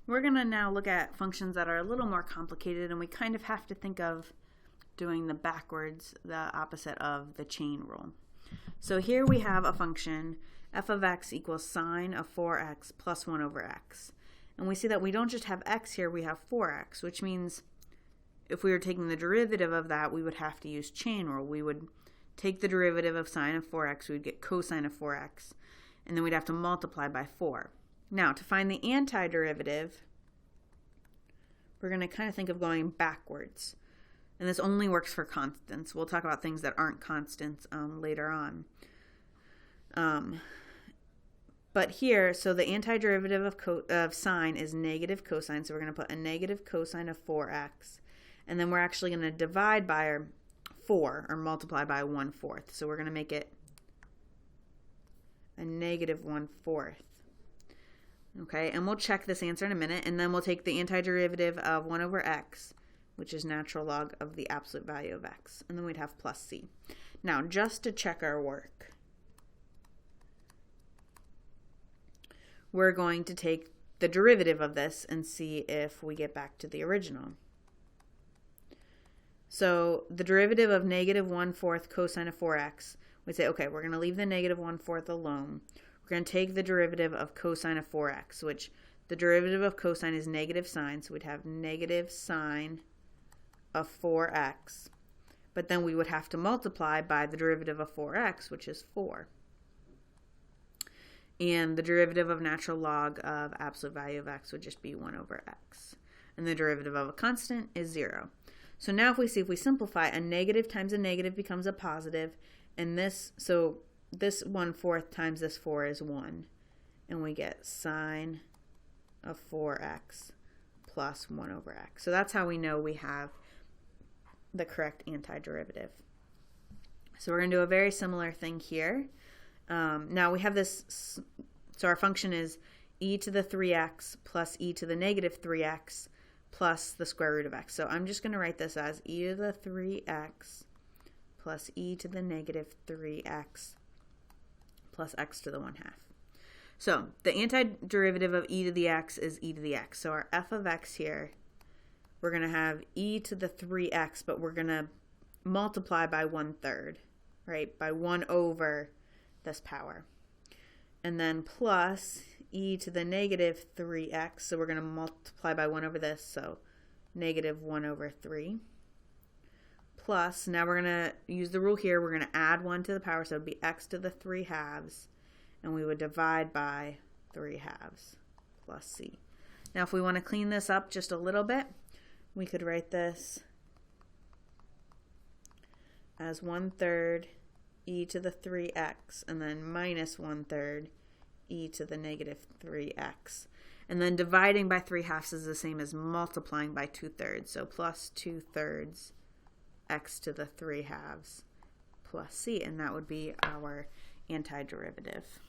We're going to now look at functions that are a little more complicated, and we kind of have to think of doing the backwards, the opposite of the chain rule. So here we have a function f of x equals sine of 4x plus 1 over x. And we see that we don't just have x here, we have 4x, which means if we were taking the derivative of that, we would have to use chain rule. We would take the derivative of sine of 4x, we would get cosine of 4x, and then we'd have to multiply by 4. Now, to find the antiderivative, we're going to kind of think of going backwards. And this only works for constants. We'll talk about things that aren't constants later on. But here, so the antiderivative of sine is negative cosine, so we're going to put a negative cosine of 4x. And then we're actually going to divide by our 4, or multiply by 1/4. So we're going to make it a negative 1/4. Okay, and we'll check this answer in a minute, and then we'll take the antiderivative of 1 over x, which is natural log of the absolute value of x, and then we'd have plus c. Now, just to check our work, we're going to take the derivative of this and see if we get back to the original. So the derivative of negative 1/4 cosine of 4x, we say, okay, we're going to leave the negative 1/4 alone. We're going to take the derivative of cosine of 4x, which the derivative of cosine is negative sine, so we'd have negative sine of 4x. But then we would have to multiply by the derivative of 4x, which is 4. And the derivative of natural log of absolute value of x would just be 1 over x. And the derivative of a constant is 0. So now if we simplify, a negative times a negative becomes a positive, and this 1/4 times this 4 is 1. And we get sine of 4x plus 1 over x. So that's how we know we have the correct antiderivative. So we're going to do a very similar thing here. Now we have this, so our function is e to the 3x plus e to the negative 3x plus the square root of x. So I'm just going to write this as e to the 3x plus e to the negative 3x plus x to the 1/2. So the antiderivative of e to the x is e to the x. So our f of x here, we're going to have e to the 3x, but we're going to multiply by 1/3, right? By 1 over this power. And then plus e to the negative 3x, so we're going to multiply by 1 over this, so negative 1 over 3. Plus, now we're going to use the rule here, we're going to add 1 to the power, so it would be x to the 3/2, and we would divide by 3/2 plus c. Now if we want to clean this up just a little bit, we could write this as 1/3 e to the 3x, and then minus 1/3 e to the negative 3x. And then dividing by 3/2 is the same as multiplying by 2/3, so plus 2/3 x to the 3/2 plus c, and that would be our antiderivative.